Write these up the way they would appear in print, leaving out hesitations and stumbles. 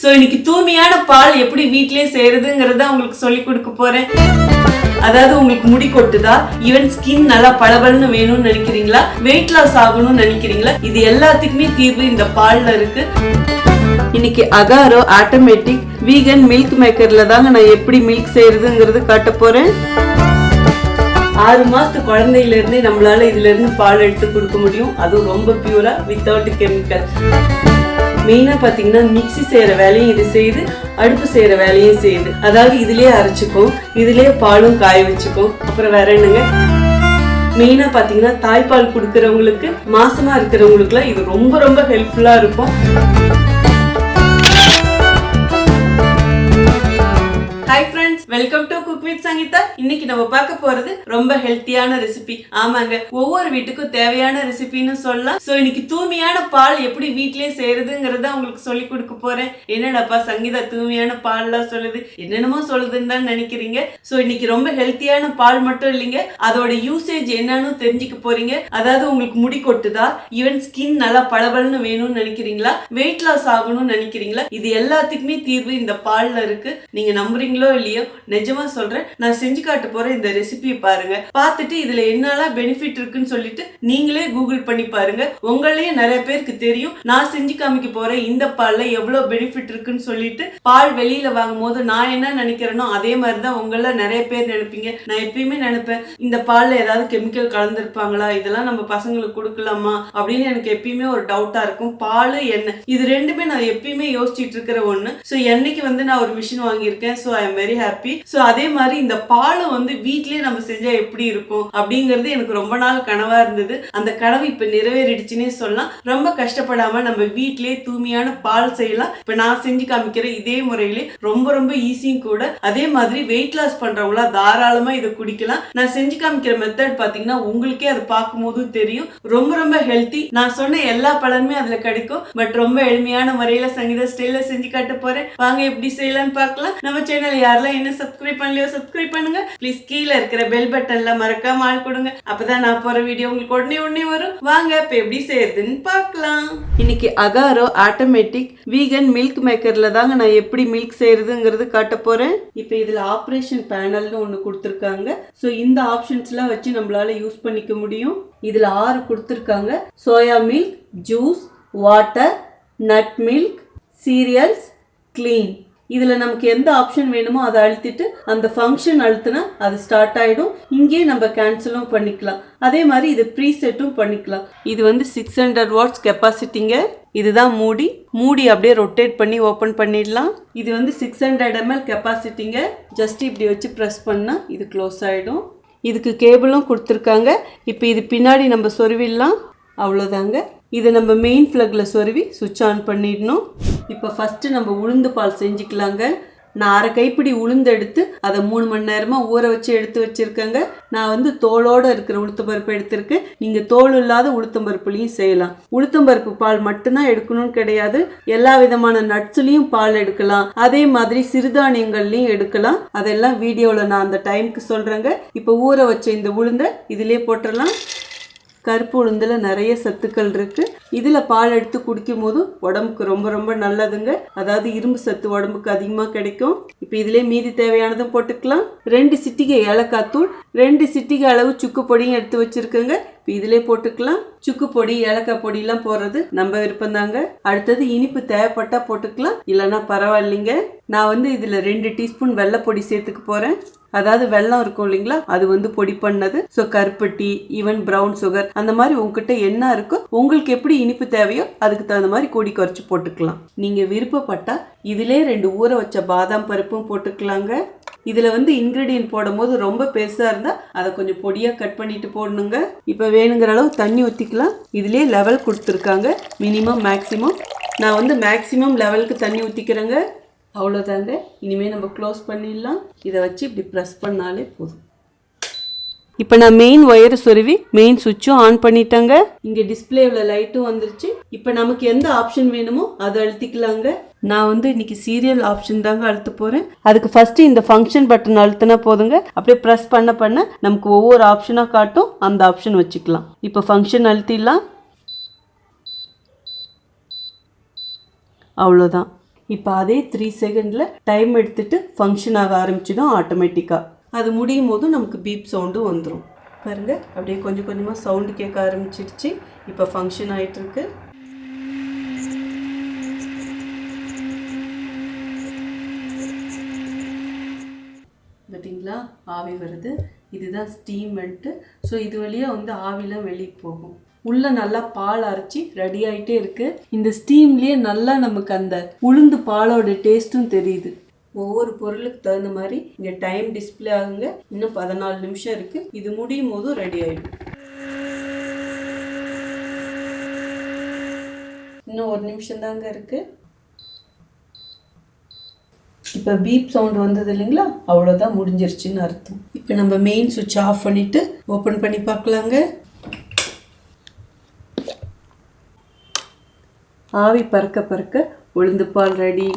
So இன்னைக்கு தூய்மையான பால் எப்படி வீட்டிலே செய்யறதுங்கிறத உங்களுக்கு சொல்லி கொடுக்க போறேன். அதாவது உங்களுக்கு முடி கொட்டுதா, ஈவன் ஸ்கின் நல்லா பளபளன்னு வேணும்னு நினைக்கிறீங்களா, வெயிட் லாஸ் ஆகணும்னு நினைக்கிறீங்களா, இது எல்லாத்துக்குமே தீர்வு இந்த பால்ல இருக்கு. இன்னைக்கு அகாரோ ஆட்டோமேட்டிக் வீகன் மில்க் மேக்கர்ல தாங்க நான் எப்படி மில்க் செய்யறதுங்கிறது காட்ட போறேன். 6 மாசத்து குழந்தையில இருந்தே நம்மளால இதுல இருந்து பால் எடுத்து கொடுக்க முடியும், அதுவும் ரொம்ப பியூரா வித்தவுட் கெமிக்கல். மெயினா பாத்தீங்கன்னா மிக்சி செய்யற வேலையும் இது செய்யுது, அடுப்பு செய்யற வேலையும் செய்யுது. அதாவது இதுலயே அரைச்சுக்கும், இதுலயே பாலும் காய வச்சுக்கும். அப்புறம் வேற என்னங்க, மெயினா பாத்தீங்கன்னா தாய்ப்பால் கொடுக்கறவங்களுக்கு, மாசமா இருக்கிறவங்களுக்குலாம் இது ரொம்ப ரொம்ப ஹெல்ப்ஃபுல்லா இருக்கும். Hi friends, welcome to cook with Sangeetha. இன்னைக்கு நம்ம பார்க்க போறது ரொம்ப ஹெல்த்தியான ரெசிபி. ஆமாங்க, ஒவ்வொரு வீட்டுக்கும் தேவையான ரெசிபின்னு சொல்லலாம். சோ இன்னைக்கு தூய்மையான பால் எப்படி வீட்லயே செய்யறதுங்கிறத உங்களுக்கு சொல்லி கொடுக்க போறேன். என்னடாப்பா சங்கீதா தூய்மையான பால்லாம் சொல்லுது, என்னென்னமோ சொல்லுதுன்னு தான் நினைக்கிறீங்க. சோ இன்னைக்கு ரொம்ப ஹெல்த்தியான பால் மட்டும் இல்லைங்க, அதோட யூசேஜ் என்னன்னு தெரிஞ்சுக்க போறீங்க. அதாவது உங்களுக்கு முடி கொட்டுதா, ஈவன் ஸ்கின் நல்லா பளபளன்னு வேணும்னு நினைக்கிறீங்களா, வெயிட் லாஸ் ஆகணும்னு நினைக்கிறீங்களா, இது எல்லாத்துக்குமே தீர்வு இந்த பால்ல இருக்கு. நீங்க நம்புறீங்களோ இல்லையோ, நிஜமா சொல்றேன், நான் செஞ்சு காட்ட போறேன். இந்த ரெசிபியை பாருங்க, பார்த்துட்டு இதுல என்னெல்லாம் பெனிஃபிட் இருக்குன்னு சொல்லிட்டு நீங்களே கூகுள் பண்ணி பாருங்க. உங்களையே நிறைய பேருக்கு தெரியும். நான் செஞ்சு காமிக்க போறேன் இந்த பால்ல எவ்வளவு பெனிஃபிட் இருக்குன்னு சொல்லிட்டு. பால் வெளியில வாங்கும் போது நான் என்ன நினைக்கிறேனோ அதே மாதிரிதான் உங்கள நிறைய பேர் நினைப்பீங்க. நான் எப்பயுமே நினைப்பேன், இந்த பால்ல ஏதாவது கெமிக்கல் கலந்துருப்பாங்களா, இதெல்லாம் நம்ம பசங்களுக்கு கொடுக்கலாமா அப்படின்னு எனக்கு எப்பயுமே ஒரு டவுட்டா இருக்கும். பால் எண்ணெய் இது ரெண்டுமே நான் எப்பயுமே யோசிச்சுட்டு இருக்கிற ஒண்ணு. சோ என்னைக்கு நான் ஒரு மிஷின் வாங்கியிருக்கேன். So I am very happy. So அதே மாதிரி இந்த பாலும் வீட்லயே நம்ம செஞ்சா எப்படி இருக்கும் அப்படிங்கிறது எனக்கு ரொம்ப நாள் கனவா இருந்தது. அந்த கனவு இப்ப நிறைவேறிடுச்சுன்னே சொல்லலாம். ரொம்ப கஷ்டப்படாம நம்ம வீட்லயே தூய்மையான பால் செய்யலாம். இப்ப நான் செஞ்சு காமிக்கிற இதே முறையிலே ரொம்ப ரொம்ப ஈஸியும் கூட. அதே மாதிரி வெயிட் லாஸ் பண்றவங்களா தாராளமா இதை குடிக்கலாம். நான் செஞ்சு காமிக்கிற மெத்தட் பாத்தீங்கன்னா உங்களுக்கே அது பார்க்கும் போதும் தெரியும், ரொம்ப ரொம்ப ஹெல்த்தி. நான் சொன்ன எல்லா பலனுமே அதுல கிடைக்கும். பட் ரொம்ப எளிமையான முறையில சங்கீதா ஸ்டைல்ல செஞ்சு காட்ட போறேன். வாங்க எப்படி செய்யலாம்னு பார்க்கலாம். நம்ம சேனல் யாரெல்லாம் என்ன சப்ஸ்கிரைப் பண்ணலையோ சப்ஸ்கிரைப் பண்ணுங்க. ப்ளீஸ் கீழே இருக்கிற பெல் பட்டன்ல மறக்காம ஆள் கொடுங்க. அப்பதான் நான் போற வீடியோ உங்களுக்கு உடனே வரும். வாங்க இப்ப எப்படி செய்யறதுன்னு பார்க்கலாம். இன்னைக்கு அகாரோ ஆட்டோமேட்டிக் வீகன் மில்க் மேக்கர்ல தாங்க நான் எப்படி மில்க் செய்யறதுங்கிறது காட்ட போறேன். இப்ப இதுல ஆப்ரேஷன் பேனல்னு ஒண்ணு கொடுத்துருக்காங்க. சோ இந்த ஆப்ஷன்ஸ் எல்லாம் வச்சு நம்மளால யூஸ் பண்ணிக்க முடியும். இதுல 6 கொடுத்துருக்காங்க. Soya milk, juice, water, nut milk, serials, clean. இதுல நமக்கு எந்த ஆப்ஷன் வேணுமோ அதை அழுத்திட்டு அந்த ஃபங்க்ஷன் அழுத்தினா அது ஸ்டார்ட் ஆயிடும். இங்கே நம்ம கேன்சலும் பண்ணிக்கலாம். அதே மாதிரி இது ப்ரீசெட்டும் பண்ணிக்கலாம். இது 600 வாட்ஸ் கெப்பாசிட்டிங்க. இதுதான் மூடி அப்படியே ரொட்டேட் பண்ணி ஓபன் பண்ணிடலாம். இது 600 ml கெப்பாசிட்டிங்க. ஜஸ்ட் இப்படி வச்சு ப்ரெஸ் பண்ணா இது க்ளோஸ் ஆயிடும். இதுக்கு கேபிளும் கொடுத்துருக்காங்க. இப்போ இது பின்னாடி நம்ம சொருவிடலாம். அவ்வளோதாங்க. இதை நம்ம மெயின் ஃப்ளக்ல சொருவி சுவிட்ச் ஆன் பண்ணிடணும். இப்போ ஃபர்ஸ்ட் நம்ம உளுந்து பால் செஞ்சுக்கலாங்க. நான் 1/2 கைப்பிடி உளுந்து எடுத்து அதை 3 மணி நேரமா ஊற வச்சு எடுத்து வச்சிருக்கேங்க. நான் தோலோட இருக்கிற உளுத்தம்பருப்பு எடுத்திருக்கேன். நீங்க தோல் இல்லாத உளுத்தம்பருப்புலையும் செய்யலாம். உளுத்தம்பருப்பு பால் மட்டும்தான் எடுக்கணும்னு கிடையாது, எல்லா விதமான நட்ஸ்லயும் பால் எடுக்கலாம். அதே மாதிரி சிறுதானியங்கள்லயும் எடுக்கலாம். அதெல்லாம் வீடியோல நான் அந்த டைமுக்கு சொல்றேங்க. இப்போ ஊற வச்ச இந்த உளுந்தை இதுலயே போட்டுடலாம். கருப்பு உளுந்துல நிறைய சத்துக்கள் இருக்கு. இதுல பால் எடுத்து குடிக்கும் போது உடம்புக்கு ரொம்ப ரொம்ப நல்லதுங்க. அதாவது இரும்பு சத்து உடம்புக்கு அதிகமா கிடைக்கும். இப்ப இதுலயே மீதி தேவையானதும் போட்டுக்கலாம். 2 சிட்டிகை ஏலக்காய் தூள், 2 சிட்டிகை அளவு சுக்கு பொடியும் எடுத்து வச்சிருக்கேங்க. இப்போ இதிலே போட்டுக்கலாம். சுக்கு பொடி, ஏலக்காய் பொடி எல்லாம் போடுறது நம்ம விருப்பம் தாங்க. அடுத்தது இனிப்பு தேவைப்பட்டா போட்டுக்கலாம், இல்லைன்னா பரவாயில்லைங்க. நான் இதுல 2 டீஸ்பூன் வெள்ளைப்பொடி சேர்த்துக்க போறேன். அதாவது வெல்லம் இருக்கும் இல்லைங்களா, அது பொடி பண்ணது. ஸோ கருப்பட்டி, ஈவன் பிரவுன் சுகர், அந்த மாதிரி உங்ககிட்ட என்ன இருக்கோ, உங்களுக்கு எப்படி இனிப்பு தேவையோ அதுக்கு தகுந்த மாதிரி கூடி குறைச்சி போட்டுக்கலாம். நீங்க விருப்பப்பட்டா இதிலே 2 ஊற வச்ச பாதாம் பருப்பும் போட்டுக்கலாங்க. இதுல இன்கிரீடியன்ட் போடும் போது ரொம்ப பெருசா இருந்தா அதை கொஞ்சம் பொடியா கட் பண்ணிட்டு போடணுங்க. இப்ப வேணுங்கிற அளவு தண்ணி ஊத்திக்கலாம். இதுலயே லெவல் கொடுத்துருக்காங்க, மினிமம் மேக்சிமம். நான் மேக்சிமம் லெவலுக்கு தண்ணி ஊத்திக்கிறேங்க. அவ்வளோதாங்க. இனிமே நம்ம க்ளோஸ் பண்ணிடலாம். இதை வச்சு இப்படி ப்ரெஸ் பண்ணாலே போதும். இப்போ நான் மெயின் ஒயரை சொருவி மெயின் சுவிட்சும் ஆன் பண்ணிட்டேங்க. இங்கே டிஸ்பிளேவில் லைட்டும் வந்துருச்சு. இப்போ நமக்கு எந்த ஆப்ஷன் வேணுமோ அதை அழுத்திக்கலாங்க. நான் இன்னைக்கு சீரியல் ஆப்ஷன் தாங்க அழுத்த போகிறேன். அதுக்கு ஃபர்ஸ்ட் இந்த ஃபங்க்ஷன் பட்டன் அழுத்தினா போதுங்க. அப்படியே ப்ரெஸ் பண்ண நமக்கு ஒவ்வொரு ஆப்ஷனாக காட்டும், அந்த ஆப்ஷன் வச்சுக்கலாம். இப்போ ஃபங்க்ஷன் அழுத்திடலாம். அவ்வளோதான். இப்போ அதே 3 செகண்டில் டைம் எடுத்துட்டு ஃபங்க்ஷன் ஆக ஆரம்பிச்சிடும் ஆட்டோமேட்டிக்காக. அது முடியும் போதும் நமக்கு பீப் சவுண்டும் வந்துடும். பாருங்க, அப்படியே கொஞ்சம் கொஞ்சமாக சவுண்டு கேட்க ஆரம்பிச்சிடுச்சு. இப்போ ஃபங்க்ஷன் ஆகிட்டுருக்கு. பார்த்தீங்களா, ஆவி வருது. இதுதான் ஸ்டீம் வந்துட்டு. ஸோ இது வழியாக வந்து ஆவிலாம் வெளியே போகும். உள்ள நல்லா பால் அரைச்சி ரெடி ஆகிட்டே இருக்கு. இந்த ஸ்டீம்லேயே நல்லா நமக்கு அந்த உளுந்து பாலோட டேஸ்ட்டும் தெரியுது. ஒவ்வொரு பொருளுக்கு தகுந்த மாதிரி இங்கே டைம் டிஸ்பிளே ஆகுங்க. இன்னும் 14 நிமிஷம் இருக்கு. இது முடியும் போதும் ரெடி ஆகிடும். இன்னும் 1 நிமிஷம் தாங்க இருக்கு. இப்போ பீப் சவுண்ட் வந்தது இல்லைங்களா, அவ்வளோதான், முடிஞ்சிருச்சுன்னு அர்த்தம். இப்போ நம்ம மெயின் சுவிட்ச் ஆஃப் பண்ணிட்டு ஓப்பன் பண்ணி பார்க்கலாங்க. ஆவி பறக்க பறக்க உளுந்து பால் ரெடி.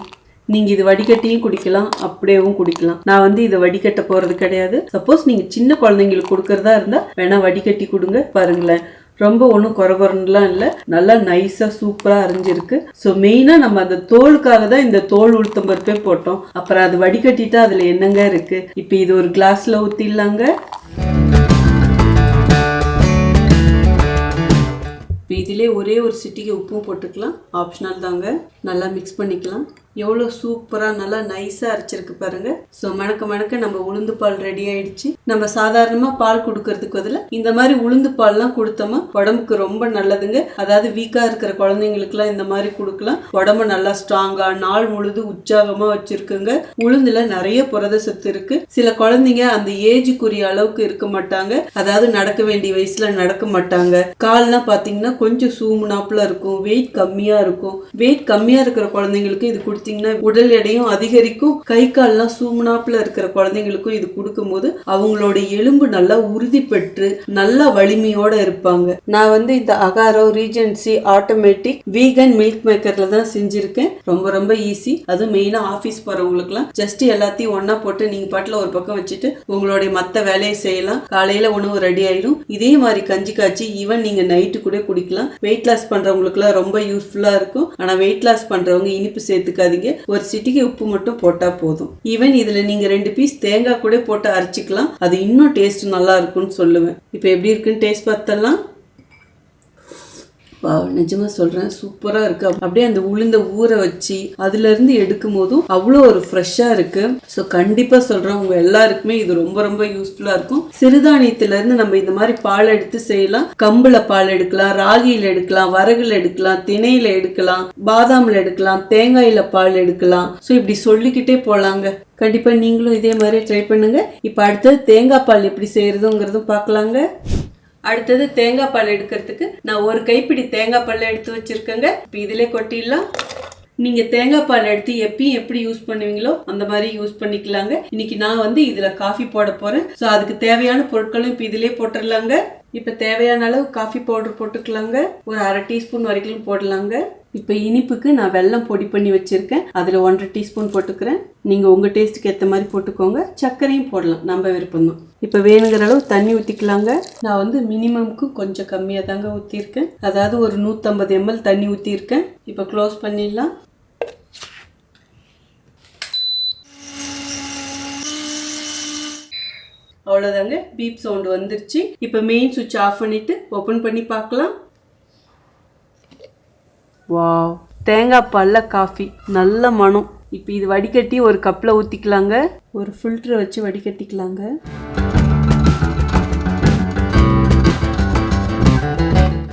நீங்கள் இது வடிகட்டியும் குடிக்கலாம், அப்படியேவும் குடிக்கலாம். நான் வந்து இதை வடிகட்ட போகிறது கிடையாது. சப்போஸ் நீங்கள் சின்ன குழந்தைங்களுக்கு கொடுக்கறதா இருந்தால் வேணால் வடிகட்டி கொடுங்க. பாருங்களேன், ரொம்ப ஒன்றும் குறகுறன்னுலாம் இல்லை, நல்லா நைஸாக சூப்பராக அரைஞ்சிருக்கு. ஸோ மெயினாக நம்ம அந்த தோலுக்காக தான் இந்த தோல் உளுத்தம் பருப்பே போட்டோம். அப்புறம் அது வடிகட்டிட்டா அதில் என்னங்க இருக்குது. இப்போ இது ஒரு கிளாஸில் ஊற்றிடலாங்க. இப்போ இதிலே ஒரே ஒரு சிட்டிகை உப்பும் போட்டுக்கலாம், ஆப்ஷனல் தாங்க. நல்லா மிக்ஸ் பண்ணிக்கலாம். எவ்வளோ சூப்பராக நல்லா நைஸாக அரைச்சிருக்கு பாருங்க. ஸோ மணக்க மணக்க நம்ம உளுந்து பால் ரெடி ஆயிடுச்சு. நம்ம சாதாரணமாக பால் கொடுக்கறதுக்கு பதிலாக இந்த மாதிரி உளுந்து பால்லாம் கொடுத்தோமா உடம்புக்கு ரொம்ப நல்லதுங்க. அதாவது வீக்காக இருக்கிற குழந்தைங்களுக்குலாம் இந்த மாதிரி கொடுக்கலாம். உடம்பு நல்லா ஸ்ட்ராங்காக நாள் முழுது உற்சாகமாக வச்சிருக்குங்க. உளுந்துல நிறைய புரத சத்து இருக்கு. சில குழந்தைங்க அந்த ஏஜுக்குரிய அளவுக்கு இருக்க மாட்டாங்க. அதாவது நடக்க வேண்டிய வயசுல நடக்க மாட்டாங்க. கால்லாம் பார்த்தீங்கன்னா கொஞ்சம் சூமுனாப்புல இருக்கும், வெயிட் கம்மியா இருக்கும். வெயிட் கம்மியா இருக்கிற குழந்தைங்களுக்கு இது உடல் எடையும் அதிகரிக்கும். கை கால்லாம் சூமனாப்புல இருக்கிற குழந்தைங்களுக்கும் இது கொடுக்கும் போது அவங்களோட எலும்பு நல்லா உறுதி பெற்று நல்லா வலிமையோட இருப்பாங்க. நான் வந்து இந்த Agaro regency automatic vegan milk மேக்கர்ல தான் செஞ்சிருக்கேன். ரொம்ப ரொம்ப ஈஸி. அது மெயினா ஆபீஸ் போறவங்களுக்குலாம் ஜஸ்ட் எல்லாத்தையும் ஒன்னா போட்டு நீங்க பாட்டுல ஒரு பக்கம் வச்சுட்டு உங்களுடைய மத்த வேலையை செய்யலாம். காலையில உணவு ரெடி ஆயிடும். இதே மாதிரி கஞ்சி காய்ச்சி ஈவன் நீங்க நைட்டு கூட குடிக்கலாம். வெயிட் லாஸ் பண்றவங்களுக்குலாம் ரொம்ப யூஸ்ஃபுல்லா இருக்கும். ஆனா வெயிட் லாஸ் பண்றவங்க இனிப்பு சேர்த்துக்காதீங்க. ஒரு சிட்டிகை உப்பு மட்டும் போட்டா போதும். ஈவன் இதுல நீங்க 2 பீஸ் தேங்காய் கூட போட்டு அரைச்சிக்கலாம். அது இன்னும் டேஸ்ட் நல்லா இருக்கும்னு சொல்லுவேன். இப்போ எப்படி இருக்குன்னு டேஸ்ட் பார்த்தலாம். நிஜமா சொல்றேன், சூப்பரா இருக்கு. அப்படியே அந்த உளுந்த ஊற வச்சு அதுல இருந்து எடுக்கும் போதும் அவ்வளோ ஒரு ஃப்ரெஷ்ஷா இருக்கு. ஸோ கண்டிப்பா சொல்றேன், உங்க எல்லாருக்குமே இது ரொம்ப ரொம்ப யூஸ்ஃபுல்லா இருக்கும். சிறுதானியத்துல இருந்து நம்ம இந்த மாதிரி பால் எடுத்து செய்யலாம். கம்புல பால் எடுக்கலாம், ராகியில எடுக்கலாம், வரகுல எடுக்கலாம், திணையில எடுக்கலாம், பாதாம்ல எடுக்கலாம், தேங்காயில பால் எடுக்கலாம். ஸோ இப்படி சொல்லிக்கிட்டே போலாங்க. கண்டிப்பா நீங்களும் இதே மாதிரி ட்ரை பண்ணுங்க. இப்ப அடுத்தது தேங்காய் பால் எப்படி செய்யறதுங்கிறதும் பார்க்கலாங்க. அடுத்தது தேங்காய் பால் எடுக்கிறதுக்கு நான் ஒரு கைப்பிடி தேங்காய் பால் எடுத்து வச்சிருக்கேங்க. இப்போ இதிலே கொட்டிடலாம். நீங்க தேங்காய் பால் எடுத்து எப்பயும் எப்படி யூஸ் பண்ணுவீங்களோ அந்த மாதிரி யூஸ் பண்ணிக்கலாங்க. இன்னைக்கு நான் வந்து இதுல காஃபி போட போறேன். ஸோ அதுக்கு தேவையான பொருட்களும் இப்போ இதிலே போட்டுடலாங்க. இப்போ தேவையான அளவு காஃபி பவுடர் போட்டுக்கலாங்க. ஒரு 1/2 டீஸ்பூன் வரைக்கும் போடலாங்க. இப்போ இனிப்புக்கு நான் வெல்லம் பொடி பண்ணி வச்சிருக்கேன். அதில் 1/2 டீஸ்பூன் போட்டுக்கிறேன். நீங்கள் உங்கள் டேஸ்ட்டுக்கு ஏற்ற மாதிரி போட்டுக்கோங்க. சர்க்கரையும் போடலாம், நம்ம விருப்பம் தான். இப்போ வேணுங்கிற அளவு தண்ணி ஊற்றிக்கலாங்க. நான் வந்து மினிமம்க்கு கொஞ்சம் கம்மியாக தாங்க ஊற்றிருக்கேன். அதாவது ஒரு 150 ml தண்ணி ஊற்றிருக்கேன். இப்போ க்ளோஸ் பண்ணிடலாம். அவ்வளோதாங்க, பீப் சவுண்ட் வந்துருச்சு. இப்போ மெயின் சுவிட்ச் ஆஃப் பண்ணிட்டு ஓப்பன் பண்ணி பார்க்கலாம். வாவ், தேங்காய் பால்ல காஃபி நல்ல மனம். இப்போ இது வடிகட்டி ஒரு கப்பில் ஊற்றிக்கலாங்க. ஒரு ஃபில்டரை வச்சு வடிகட்டிக்கலாங்க.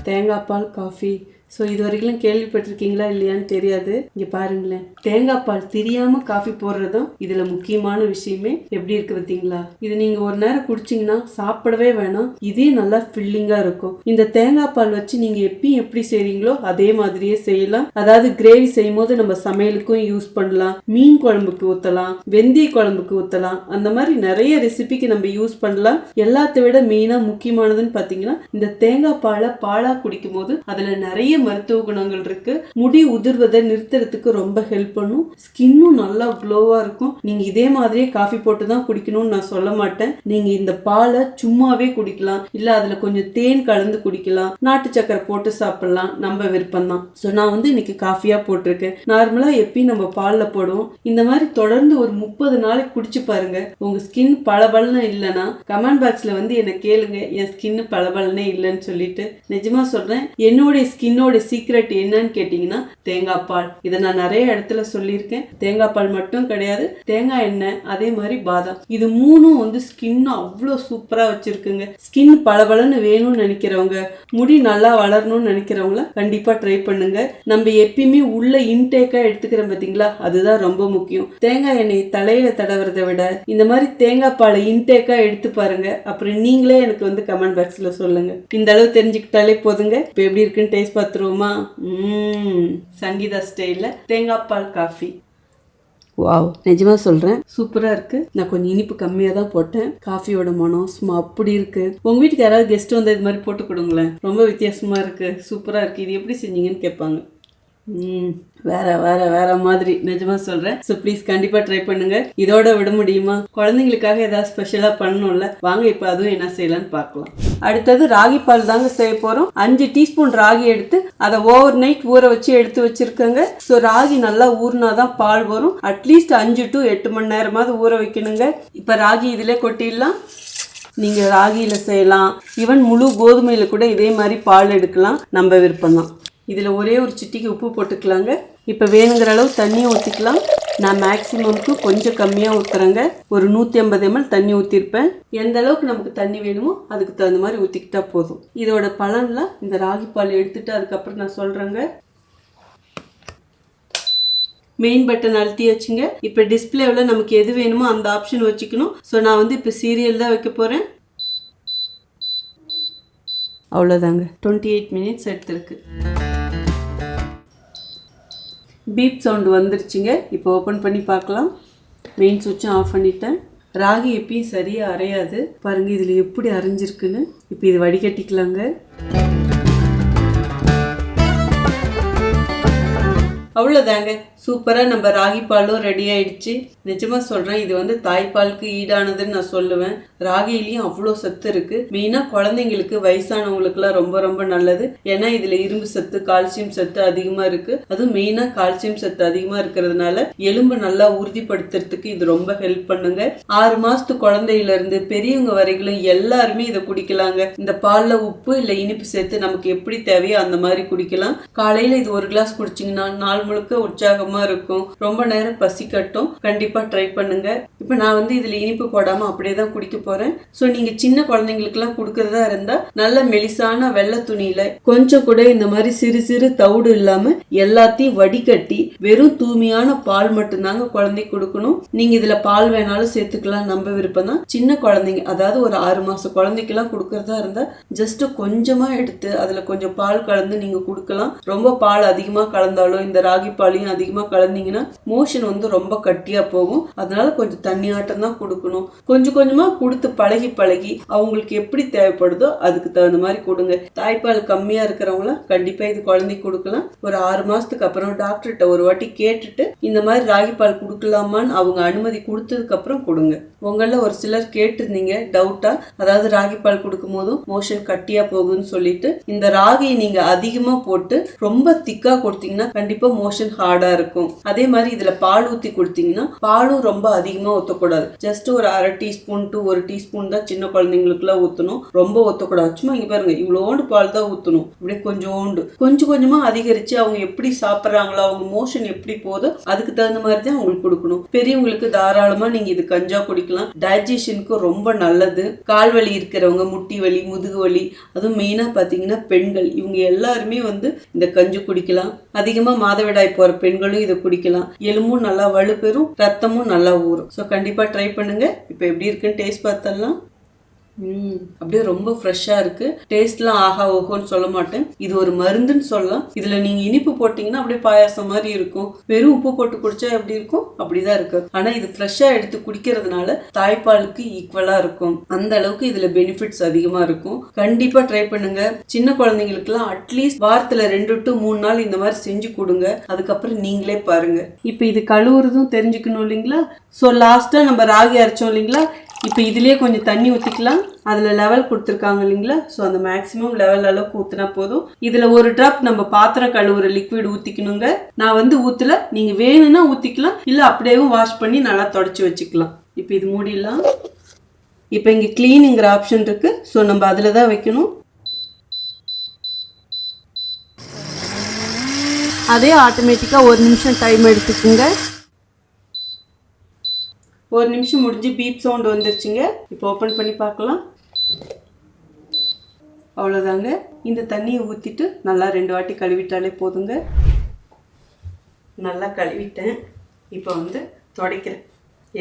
தேங்காய் பால் காஃபி. ஸோ இது வரைக்கும் கேள்விப்பட்டிருக்கீங்களா இல்லையான்னு தெரியாது. இங்கே பாருங்களேன், தேங்காய் பால் தெரியாமல் காஃபி போடுறதும் இதில் முக்கியமான விஷயமே. எப்படி இருக்கு பார்த்தீங்களா? இது நீங்கள் ஒரு நேரம் குடிச்சிங்கன்னா சாப்பிடவே வேணாம். இதே நல்லா ஃபில்லிங்காக இருக்கும். இந்த தேங்காய் பால் வச்சு நீங்கள் எப்பயும் எப்படி செய்கிறீங்களோ அதே மாதிரியே செய்யலாம். அதாவது கிரேவி செய்யும் போது நம்ம சமையலுக்கும் யூஸ் பண்ணலாம், மீன் குழம்புக்கு ஊற்றலாம், வெந்தய குழம்புக்கு ஊற்றலாம். அந்த மாதிரி நிறைய ரெசிபிக்கு நம்ம யூஸ் பண்ணலாம். எல்லாத்தை விட மெயினாக முக்கியமானதுன்னு பார்த்தீங்கன்னா இந்த தேங்காய் பாலை பாலாக குடிக்கும் போது அதில் நிறைய மருத்துவ குணங்கள் இருக்கு. முடி உதிர்வதை நிறுத்துறதுக்கு ரொம்ப ஹெல்ப் பண்ணும். ஸ்கின்னும் நல்லா க்ளோவா இருக்கும். நீங்க இதே மாதிரியே காஃபி போட்டு தான் குடிக்கணும்னு நான் சொல்ல மாட்டேன். நீங்க இந்த பாலை சும்மாவே குடிக்கலாம், இல்ல அதுல கொஞ்சம் தேன் கலந்து குடிக்கலாம், நாட்டு சக்கரை போட்டு சாப்பிடலாம், நம்ம விருப்பம் தான். ஸோ நான் இன்னைக்கு காஃபியா போட்டிருக்கேன். நார்மலா எப்பயும் நம்ம பால்ல போடுவோம். இந்த மாதிரி தொடர்ந்து ஒரு 30 நாளைக்கு குடிச்சு பாருங்க. உங்க ஸ்கின் பளபளன்னு இல்லைன்னா கமெண்ட் பாக்ஸ்ல என்ன கேளுங்க, என் ஸ்கின் பளபளனே இல்லைன்னு சொல்லிட்டு. நிஜமா சொல்றேன், என்னுடைய ஸ்கின்னோட சீக்ரெட் என்னன்னு கேட்டீங்கன்னா தேங்காய் பால். இதை நான் நிறைய இடத்துல சொல்லியிருக்கேன். தேங்காய் பால் மட்டும் கிடையாது, தேங்காய் எண்ணெய், அதே மாதிரி பாதாம், இது மூணும் ஸ்கின் அவ்வளோ சூப்பரா வச்சிருக்குங்க. ஸ்கின் பளபளன்னு வேணும்னு நினைக்கிறவங்க, முடி நல்லா வளரணும்னு நினைக்கிறவங்கள கண்டிப்பா ட்ரை பண்ணுங்க. நம்ம எப்பயுமே உள்ள இன்டேக்கா எடுத்துக்கிறோம் பாத்தீங்களா, அதுதான் ரொம்ப முக்கியம். தேங்காய் எண்ணெய் தலையில தடவுறதை விட இந்த மாதிரி தேங்காய் பாலை இன்டேக்கா எடுத்து பாருங்க. அப்புறம் நீங்களே எனக்கு கமெண்ட் பாக்ஸ்ல சொல்லுங்க. இந்த அளவு தெரிஞ்சுக்கிட்டாலே போதுங்க. இப்போ எப்படி இருக்குன்னு டேஸ்ட் பார்த்துருவோமா? சங்கீதா ஸ்டைல்ல தேங்காய் பால் காஃபி. வாவ், நிஜமா சொல்றேன், சூப்பரா இருக்கு. நான் கொஞ்சம் இனிப்பு கம்மியா தான் போட்டேன். காஃபியோட மனம் சும்மா அப்படி இருக்கு. உங்க வீட்டுக்கு யாராவது கெஸ்ட் வந்து இது மாதிரி போட்டு கொடுங்களேன். ரொம்ப வித்தியாசமா இருக்கு, சூப்பரா இருக்கு. இது எப்படி செஞ்சீங்கன்னு கேட்பாங்க. வேற வேற வேற மாதிரி, நிஜமா சொல்றேன். ஸோ ப்ளீஸ் கண்டிப்பா ட்ரை பண்ணுங்க. இதோட விட முடியுமா? குழந்தைங்களுக்காக ஏதாவது ஸ்பெஷலா பண்ணணும்ல. வாங்க இப்ப அதுவும் என்ன செய்யலாம்னு பார்க்கலாம். அடுத்தது ராகி பால் தாங்க செய்ய போறோம். 5 டீஸ்பூன் ராகி எடுத்து அதை ஓவர் நைட் ஊற வச்சு எடுத்து வச்சிருக்கேங்க. ஸோ ராகி நல்லா ஊறினாதான் பால் வரும். அட்லீஸ்ட் 5 to 8 மணி நேரமாவது ஊற வைக்கணுங்க. இப்ப ராகி இதுல கொட்டிடலாம். நீங்க ராகியில செய்யலாம், ஈவன் முழு கோதுமையில கூட இதே மாதிரி பால் எடுக்கலாம், நம்ம விருப்பம் தான். இதில் ஒரே ஒரு சிட்டிக்கு உப்பு போட்டுக்கலாங்க. இப்போ வேணுங்கிற அளவு தண்ணியை ஊற்றிக்கலாம். நான் மேக்ஸிமம்க்கு கொஞ்சம் கம்மியாக ஊற்றுறேங்க. ஒரு 150 ml தண்ணி ஊற்றிருப்பேன். எந்த அளவுக்கு நமக்கு தண்ணி வேணுமோ அதுக்கு தகுந்த மாதிரி ஊற்றிக்கிட்டா போதும். இதோட பலன்லாம் இந்த ராகி பால் எடுத்துட்டு அதுக்கப்புறம் நான் சொல்கிறேங்க. மெயின் பட்டன் அழுத்தியாச்சுங்க. இப்போ டிஸ்பிளேவில் நமக்கு எது வேணுமோ அந்த ஆப்ஷன் வச்சுக்கணும். ஸோ நான் இப்போ சீரியல் தான் வைக்க போகிறேன். அவ்வளோதாங்க, 28 minutes எடுத்துருக்கு. பீப் சவுண்டு வந்துருச்சுங்க. இப்போ ஓப்பன் பண்ணி பார்க்கலாம். மெயின் சுவிட்சும் ஆஃப் பண்ணிட்டேன். ராகி எப்பயும் சரியாக அரையாது பாருங்கள், இதில் எப்படி அரைஞ்சிருக்குன்னு. இப்போ இது வடிகட்டிக்கலாங்க. அவ்வளோதாங்க, சூப்பராக நம்ம ராகி பாலும் ரெடி ஆயிடுச்சு. நிஜமா சொல்கிறேன், இது தாய்ப்பாலுக்கு ஈடானதுன்னு நான் சொல்லுவேன். ராகிலையும் அவ்வளோ சத்து இருக்கு. மெயினாக குழந்தைங்களுக்கு, வயசானவங்களுக்குலாம் ரொம்ப ரொம்ப நல்லது. ஏன்னா இதில் இரும்பு சத்து, கால்சியம் சத்து அதிகமாக இருக்கு. அதுவும் மெயினாக கால்சியம் சத்து அதிகமாக இருக்கிறதுனால எலும்பு நல்லா உறுதிப்படுத்துறதுக்கு இது ரொம்ப ஹெல்ப் பண்ணுங்க. 6 மாசத்து குழந்தையில இருந்து பெரியவங்க வரைக்கும் எல்லாருமே இதை குடிக்கலாங்க. இந்த பால்ல உப்பு இல்லை இனிப்பு சேர்த்து நமக்கு எப்படி தேவையோ அந்த மாதிரி குடிக்கலாம். காலையில இது 1 கிளாஸ் குடிச்சிங்கன்னா நாள் முழுக்க உற்சாகமா இருக்கும். ரொம்ப நேரம் பசி கட்டும். கண்டிப்பா ட்ரை பண்ணுங்க. இப்ப நான் இதுல இனிப்பு போடாம அப்படியே தான் குடிக்க போறேன். சோ நீங்க சின்ன குழந்தைங்களுக்கு எல்லாம் குடுக்கறதா இருந்தா நல்ல மெலிசான வெள்ளை துணியில கொஞ்சம் கூட இந்த மாதிரி சிறு சிறு தவுடு இல்லாம எல்லாத்தையும் வடிகட்டி வெறும் தூய்மையான பால் மட்டும்தாங்க குழந்தைக்கு கொடுக்கணும். நீங்க இதுல பால் வேணாலும் சேர்த்துக்கலாம், நம்ம விருப்பம் தான். சின்ன குழந்தைங்க, அதாவது ஒரு 6 மாச குழந்தைக்கு எல்லாம் கொடுக்கறதா இருந்தா ஜஸ்ட் கொஞ்சமா எடுத்து அதுல கொஞ்சம் பால் கலந்து நீங்க கொடுக்கலாம். ரொம்ப பால் அதிகமா கலந்தாலும் இந்த ராகி பாலையும் அதிகமா கலந்தீங்கன்னா மோஷன் ரொம்ப கட்டியா போகும். அதனால கொஞ்சம் தண்ணியாட்டம் தான் கொடுக்கணும். கொஞ்சம் கொஞ்சமா கொடுத்து பழகி பழகி அவங்களுக்கு எப்படி தேவைப்படுதோ அதுக்கு தகுந்த மாதிரி கொடுங்க. தாய்ப்பால் கம்மியா இருக்கிறவங்கள கண்டிப்பா இது குழந்தைக்கு கொடுக்கலாம். ஒரு 6 மாசத்துக்கு அப்புறம் டாக்டர்கிட்ட ஒரு வாட்டி கேட்டுட்டு இந்த மாதிரி ராகி பால் கொடுக்கலாமான்னு அவங்க அனுமதி கொடுத்ததுக்கு அப்புறம் கொடுங்க. உங்கள ஒரு சிலர் கேட்டிருந்தீங்க டவுட்டா, அதாவது ராகி பால் கொடுக்கும் போதும் மோஷன் கட்டியா போகுதுன்னு சொல்லிட்டு. இந்த ராகியை நீங்க அதிகமா போட்டு ரொம்ப திக்கா கொடுத்தீங்கன்னா கண்டிப்பா மோஷன் ஹார்டா இருக்கும். அதே மாதிரி இதுல பால் ஊத்தி கொடுத்தீங்கன்னா பாலும் ரொம்ப அதிகமா ஊத்தக்கூடாது. ஜஸ்ட் ஒரு 1/2 டீஸ்பூன் to 1 டீஸ்பூன் தான் சின்ன குழந்தைங்களுக்கு எல்லாம் ஊத்தணும். ரொம்ப ஊத்தக்கூடாது. சும்மா இங்க பாருங்க, இவ்வளோண்டு பால் தான் ஊத்தணும். இப்படியே கொஞ்சோண்டு கொஞ்சம் கொஞ்சமா அதிகரிச்சு அவங்க எப்படி சாப்பிட்றாங்களோ, அவங்க மோஷன் எப்படி போதோ அதுக்கு தகுந்த மாதிரி தான் அவங்களுக்கு கொடுக்கணும். பெரியவங்களுக்கு தாராளமா நீங்க இது கஞ்சா குடிக்கலாம். டைஜஷனுக்கு ரொம்ப நல்லது. கால் வலி இருக்கிறவங்க, முட்டி வலி, முதுகு வலி, அதுவும் மெயினா பாத்தீங்கன்னா பெண்கள், இவங்க எல்லாருமே இந்த கஞ்சி குடிக்கலாம். அதிகமா மாதவிடாய் போற பெண்களும் இதை குடிக்கலாம். எலும்பும் நல்லா வலுப்பெறும், ரத்தமும் நல்லா ஊறும். ஸோ கண்டிப்பா ட்ரை பண்ணுங்க. இப்போ எப்படி இருக்குன்னு டேஸ்ட் பார்த்தலாம். அப்படியே ரொம்ப ஃப்ரெஷ்ஷா இருக்கு. டேஸ்ட்லாம் ஆஹா ஓஹோன்னு சொல்ல மாட்டேன், இது ஒரு மருந்துன்னு சொல்லலாம். இதுல நீங்க இனிப்பு போட்டீங்கன்னா அப்படியே பாயாசம் மாதிரி இருக்கும். வெறும் உப்பு போட்டு குடிச்சா எப்படி இருக்கும் அப்படிதான் இருக்கு. ஆனா இது ஃப்ரெஷ்ஷா எடுத்து குடிக்கிறதுனால தாய்ப்பாலுக்கு ஈக்குவலா இருக்கும். அந்த அளவுக்கு இதுல பெனிஃபிட்ஸ் அதிகமா இருக்கும். கண்டிப்பா ட்ரை பண்ணுங்க. சின்ன குழந்தைங்களுக்கு எல்லாம் அட்லீஸ்ட் வாரத்துல 2 to 3 நாள் இந்த மாதிரி செஞ்சு கொடுங்க. அதுக்கப்புறம் நீங்களே பாருங்க. இப்ப இது கழுவுறதும் தெரிஞ்சுக்கணும் இல்லைங்களா? ஸோ லாஸ்டா நம்ம ராகி அரைச்சோம் இல்லைங்களா? இப்போ இதுலேயே கொஞ்சம் தண்ணி ஊற்றிக்கலாம். அதில் லெவல் கொடுத்துருக்காங்க இல்லைங்களா? ஸோ அந்த மேக்ஸிமம் லெவல் அளவுக்கு ஊற்றினா போதும். இதில் ஒரு ட்ராப் நம்ம பாத்திரம் கழுவுற லிக்விட் ஊற்றிக்கணுங்க. நான் வந்து ஊற்றல, நீங்கள் வேணும்னா ஊற்றிக்கலாம், இல்லை அப்படியேவும் வாஷ் பண்ணி நல்லா தொடச்சி வச்சுக்கலாம். இப்போ இது மூடிடலாம். இப்போ இங்கே க்ளீனுங்கிற ஆப்ஷன் இருக்குது. ஸோ நம்ம அதில் தான் வைக்கணும். அதே ஆட்டோமேட்டிக்காக 1 நிமிஷம் டைம் எடுத்துக்குங்க. 1 நிமிஷம் முடிஞ்சு பீப் சவுண்ட் வந்துருச்சுங்க. இப்போ ஓப்பன் பண்ணி பார்க்கலாம். அவ்வளோதாங்க. இந்த தண்ணியை ஊற்றிட்டு நல்லா 2 வாட்டி கழுவிட்டாலே போதுங்க. நல்லா கழுவிட்டேன். இப்போ வந்து துடைக்கிறேன்.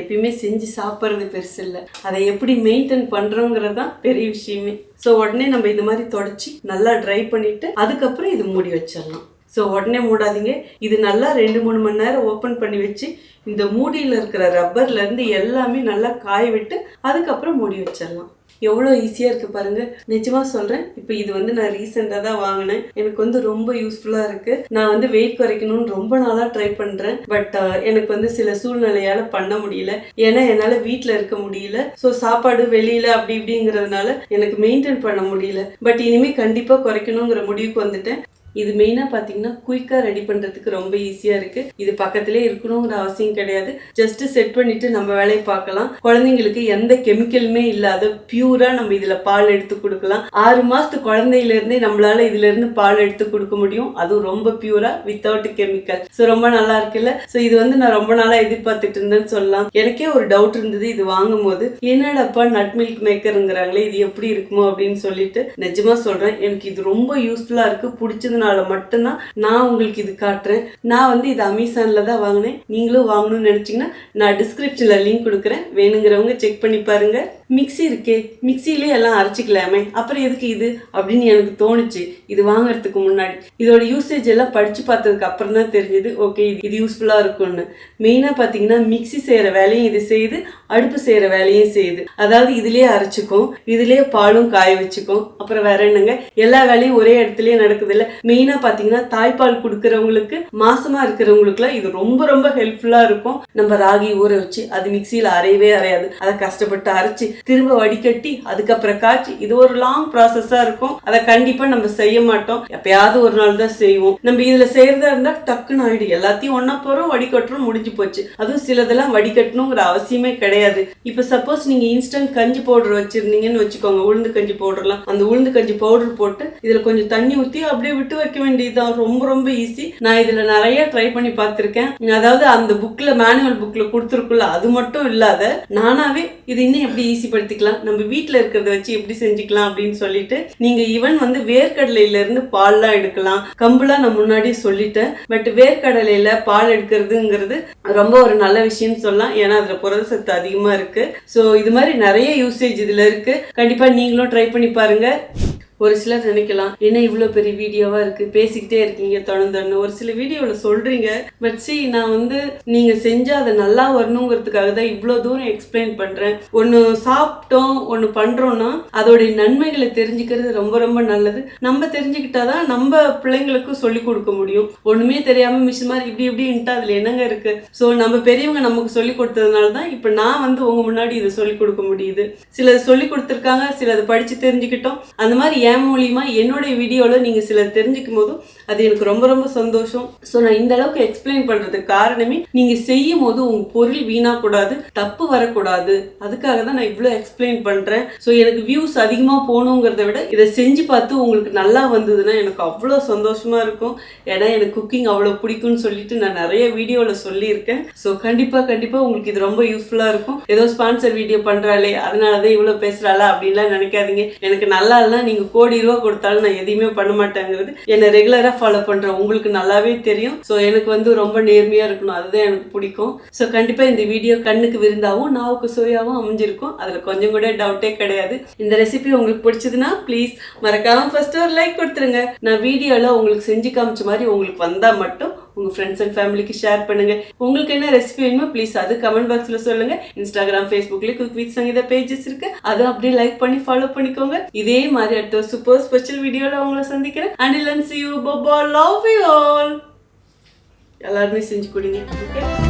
எப்பயுமே செஞ்சு சாப்பிட்றது பெருசு இல்லை, அதை எப்படி மெயின்டைன் பண்ணுறோங்கிறது தான் பெரிய விஷயமே. ஸோ உடனே நம்ம இந்த மாதிரி துடைச்சி நல்லா ட்ரை பண்ணிவிட்டு அதுக்கப்புறம் இது மூடி வச்சிடலாம். ஸோ உடனே மூடாதீங்க. இது நல்லா 2-3 மணி நேரம் ஓப்பன் பண்ணி வச்சு இந்த மூடியில் இருக்கிற ரப்பர்லேருந்து எல்லாமே நல்லா காய விட்டு அதுக்கப்புறம் மூடி வச்சிடலாம். எவ்வளோ ஈஸியாக இருக்குது பாருங்கள். நிஜமாக சொல்கிறேன், இப்போ இது வந்து நான் ரீசெண்டாக தான் வாங்கினேன். எனக்கு வந்து ரொம்ப யூஸ்ஃபுல்லாக இருக்குது. நான் வந்து வெயிட் குறைக்கணும்னு ரொம்ப நாளாக ட்ரை பண்ணுறேன். பட் எனக்கு வந்து சில சூழ்நிலையால் பண்ண முடியல. ஏன்னா என்னால் வீட்டில் இருக்க முடியல. ஸோ சாப்பாடு வெளியில் அப்படி இப்படிங்கிறதுனால எனக்கு மெயின்டைன் பண்ண முடியல. பட் இனிமேல் கண்டிப்பாக குறைக்கணுங்கிற முடிவுக்கு வந்துட்டேன். இது மெயினாக பார்த்தீங்கன்னா குயிக்காக ரெடி பண்ணுறதுக்கு ரொம்ப ஈஸியாக இருக்குது. இது பக்கத்திலே இருக்கணுங்கிற அவசியம் கிடையாது. ஜஸ்ட் செட் பண்ணிவிட்டு நம்ம வேலையை பார்க்கலாம். குழந்தைங்களுக்கு எந்த கெமிக்கலுமே இல்லாத பியூராக நம்ம இதில் பால் எடுத்து கொடுக்கலாம். 6 மாதத்து குழந்தையிலேருந்தே நம்மளால இதுலேருந்து பால் எடுத்து கொடுக்க முடியும். அதுவும் ரொம்ப பியூராக வித்தவுட் கெமிக்கல். ஸோ ரொம்ப நல்லா இருக்குல்ல? ஸோ இது வந்து நான் ரொம்ப நாளாக எதிர்பார்த்துட்டு இருந்தேன்னு சொல்லலாம். எனக்கே ஒரு டவுட் இருந்தது இது வாங்கும் போது, என்னடாப்பா நட் மில்க் மேக்கருங்கிறாங்களே, இது எப்படி இருக்குமோ அப்படின்னு சொல்லிட்டு. நிஜமாக சொல்கிறேன், எனக்கு இது ரொம்ப யூஸ்ஃபுல்லாக இருக்குது. பிடிச்சது மட்டும்தான் நான் உங்களுக்கு இது காட்டுறேன். நான் வந்து இது அமேசான்ல தான் வாங்கினேன். நீங்களும் வாங்கணும்னு நினைச்சீங்கன்னா நான் டிஸ்கிரிப்ஷன்ல லிங்க் கொடுக்குறேன், வேணுங்கிறவங்க செக் பண்ணி பாருங்க. மிக்ஸி இருக்கே, மிக்ஸிலே எல்லாம் அரைச்சிக்கலாமே, அப்புறம் எதுக்கு இது அப்படின்னு எனக்கு தோணுச்சு இது வாங்கறதுக்கு முன்னாடி. இதோட யூசேஜ் எல்லாம் படிச்சு பார்த்ததுக்கு அப்புறம் தான் தெரிஞ்சது, ஓகே இது யூஸ்ஃபுல்லா இருக்கும்னு. மெயினா பாத்தீங்கன்னா மிக்ஸி செய்யற வேலையும் இது செய்யுது, அடுப்பு செய்யற வேலையும் செய்யுது. அதாவது இதுலயே அரைச்சிக்கும், இதுலயே பாலும் காய வச்சுக்கும். அப்புறம் வேற என்னங்க, எல்லா வேலையும் ஒரே இடத்துலயே நடக்குது இல்ல. மெயினா பாத்தீங்கன்னா தாய்ப்பால் கொடுக்கறவங்களுக்கு, மாசமா இருக்கிறவங்களுக்குலாம் இது ரொம்ப ரொம்ப ஹெல்ப்ஃபுல்லா இருக்கும். நம்ம ராகி ஊற வச்சு அது மிக்சியில அரையவே அரையாது. அதை கஷ்டப்பட்டு அரைச்சு திரும்ப வடிகட்டி அதுக்கப்புறம் காய்ச்சி, இது ஒரு லாங் ப்ராசஸா இருக்கும். அதை கண்டிப்பா நம்ம செய்ய மாட்டோம், எப்பயாவது ஒரு நாள் தான் செய்வோம். நம்ம இதுல செய்யறதா இருந்தா டக்குன்னு ஆயிடும். எல்லாத்தையும் ஒன்னா போறோம், வடிகட்டுறோம், முடிஞ்சு போச்சு. அதுவும் சிலதெல்லாம் வடிகட்டணுங்கிற அவசியமே கிடையாது. இப்ப சப்போஸ் நீங்க இன்ஸ்டன்ட் கஞ்சி பவுடர் வச்சிருந்தீங்கன்னு வச்சுக்கோங்க, உளுந்து கஞ்சி பவுடர்லாம், அந்த உளுந்து கஞ்சி பவுடர் போட்டு இதுல கொஞ்சம் தண்ணி ஊத்தி அப்படியே விட்டு வைக்க வேண்டியதுதான். ரொம்ப ரொம்ப ஈஸி. நான் இதுல நிறைய ட்ரை பண்ணி பார்த்திருக்கேன். அதாவது அந்த புக்ல, மேனுவல் புக்ல கொடுத்துருக்குள்ள அது மட்டும் இல்லாத நானாவே இது இன்னும் எப்படி ஈஸி படுத்திக்கலாம், நம்ம வீட்டுல இருக்கிறத வச்சு எப்படி செஞ்சுக்கலாம் அப்படின்னு சொல்லிட்டு, நீங்க ஈவன் வந்து வேர்க்கடலையில இருந்து பால்லாம் எடுக்கலாம். கம்புலாம் நான் முன்னாடி சொல்லிட்டேன். பட் வேர்க்கடலையில பால் எடுக்கிறதுங்கிறது ரொம்ப ஒரு நல்ல விஷயம் சொல்லலாம். ஏன்னா அதுல புரத சத்து அதிகமா இருக்கு. ஸோ இது மாதிரி நிறைய யூசேஜ் இதுல இருக்கு. கண்டிப்பா நீங்களும் ட்ரை பண்ணி பாருங்க. ஒரு சிலர் நினைக்கலாம், என்ன இவ்வளோ பெரிய வீடியோவா இருக்கு, பேசிக்கிட்டே இருக்கீங்க தொடர்ந்து. ஒரு சில வீடியோவில் சொல்றீங்க, பட் நான் வந்து நீங்க செஞ்சா அதை நல்லா வரணுங்கிறதுக்காக தான் இவ்வளோ தூரம் எக்ஸ்பிளைன் பண்றேன். ஒன்று சாப்பிட்டோம், ஒன்று பண்றோம்னா அதோடைய நன்மைகளை தெரிஞ்சுக்கிறது ரொம்ப ரொம்ப நல்லது. நம்ம தெரிஞ்சுக்கிட்டாதான் நம்ம பிள்ளைங்களுக்கும் சொல்லி கொடுக்க முடியும். ஒண்ணுமே தெரியாம மிஸ் மாதிரி இப்படி இப்படின்ட்டு அதுல என்னங்க இருக்கு. ஸோ நம்ம பெரியவங்க நமக்கு சொல்லி கொடுத்ததுனால தான் இப்போ நான் வந்து உங்க முன்னாடி இதை சொல்லி கொடுக்க முடியுது. சிலது சொல்லி கொடுத்துருக்காங்க, சிலது படிச்சு தெரிஞ்சுக்கிட்டோம். அந்த மாதிரி என் மூலியமா என்னுடைய வீடியோவில் நீங்கள் சிலர் தெரிஞ்சுக்கும் போதும் அது எனக்கு ரொம்ப ரொம்ப சந்தோஷம். ஸோ நான் இந்த அளவுக்கு எக்ஸ்பிளைன் பண்றதுக்கு காரணமே, நீங்க செய்யும் போது உங்க பொருள் வீணாக்கூடாது, தப்பு வரக்கூடாது. அதுக்காக தான் நான் இவ்வளோ எக்ஸ்பிளைன் பண்றேன். ஸோ எனக்கு வியூஸ் அதிகமாக போகணுங்கிறத விட இதை செஞ்சு பார்த்து உங்களுக்கு நல்லா வந்ததுன்னா எனக்கு அவ்வளோ சந்தோஷமா இருக்கும். ஏன்னா எனக்கு குக்கிங் அவ்வளோ பிடிக்கும்னு சொல்லிட்டு நான் நிறைய வீடியோவில் சொல்லியிருக்கேன். ஸோ கண்டிப்பாக உங்களுக்கு இது ரொம்ப யூஸ்ஃபுல்லாக இருக்கும். ஏதோ ஸ்பான்சர் வீடியோ பண்றாளே அதனாலதான் இவ்வளோ பேசுறாளா அப்படின்லாம் நினைக்காதீங்க. எனக்கு நல்லா இல்லைன்னா நீங்க ₹1 கோடி கொடுத்தாலும் நான் எதையுமே பண்ண மாட்டேங்கிறது. என்னை ரெகுலரா ஃபாலோ பண்றேன், உங்களுக்கு நல்லாவே தெரியும். ஸோ எனக்கு வந்து ரொம்ப நேர்மையா இருக்கணும், அதுதான் எனக்கு பிடிக்கும். ஸோ கண்டிப்பா இந்த வீடியோ கண்ணுக்கு விருந்தாவும் நாவுக்கு சுவையாவும் அமைஞ்சிருக்கும், அதுல கொஞ்சம் கூட டவுட்டே கிடையாது. இந்த ரெசிபி உங்களுக்கு பிடிச்சதுன்னா ப்ளீஸ் மறக்காம ஃபர்ஸ்ட் ஒரு லைக் கொடுத்துருங்க. நான் வீடியோல உங்களுக்கு செஞ்சு காமிச்ச மாதிரி உங்களுக்கு வந்தா மட்டும் உங்க ஃப்ரெண்ட்ஸ் அண்ட் ஃபேமிலிக்கு ஷேர் பண்ணுங்க. உங்களுக்கு என்ன ரெசிபி வேணுமோ ப்ளீஸ் அது கமெண்ட் பாக்ஸ்ல சொல்லுங்க. இன்ஸ்டாகிராம், ஃபேஸ்புக்ல குக் வித் சங்கீதா பேஜஸ் இருக்கு, அதை அப்படியே லைக் பண்ணி ஃபாலோ பண்ணிக்கோங்க. இதே மாதிரி அடுத்த சூப்பர் ஸ்பெஷல் வீடியோல உங்களை சந்திக்கிறேன். Until then, see you. Bye bye. Love you all. எல்லாருமே செஞ்சு கொடுங்க. ஓகே.